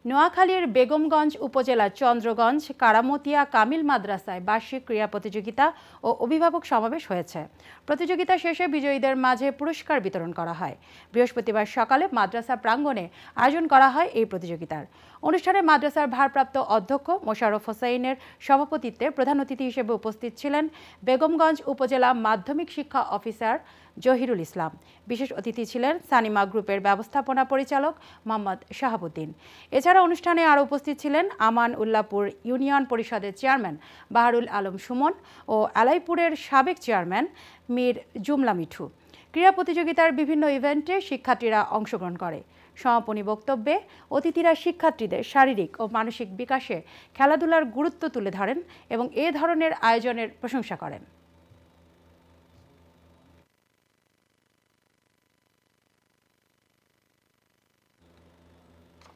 নোয়াখালীর বেগমগঞ্জ উপজেলার চন্দ্রগঞ্জ কারামতিয়া কামিল মাদ্রাসায় বার্ষিক ক্রীড়া প্রতিযোগিতা ও অভিভাবক সমাবেশ হয়েছে। প্রতিযোগিতা শেষে বিজয়ীদের মাঝে পুরস্কার বিতরণ করা হয়। বৃহস্পতিবার সকালে মাদ্রাসা প্রাঙ্গণে আয়োজন করা হয় এই প্রতিযোগিতার। অনুষ্ঠানে মাদ্রাসার ভারপ্রাপ্ত অধ্যক্ষ মোশাররফ হোসাইনের সভাপতিত্বে প্রধান অতিথি হিসেবে উপস্থিত ছিলেন বেগমগঞ্জ উপজেলা মাধ্যমিক শিক্ষা অফিসার জহিরুল ইসলাম। বিশেষ অতিথি ছিলেন সানিমা গ্রুপের ব্যবস্থাপনা পরিচালক মোহাম্মদ শাহাবুদ্দিন। এছাড়া অনুষ্ঠানে আরও উপস্থিত ছিলেন আমান উল্লাপুর ইউনিয়ন পরিষদের চেয়ারম্যান বাহারুল আলম সুমন ও আলাইপুরের সাবেক চেয়ারম্যান মীর জুমলা মিঠু। ক্রীড়া প্রতিযোগিতার বিভিন্ন ইভেন্টে শিক্ষার্থীরা অংশগ্রহণ করে। সমাপনী বক্তব্যে অতিথিরা শিক্ষার্থীদের শারীরিক ও মানসিক বিকাশে খেলাধুলার গুরুত্ব তুলে ধরেন এবং এ ধরনের আয়োজনের প্রশংসা করেন।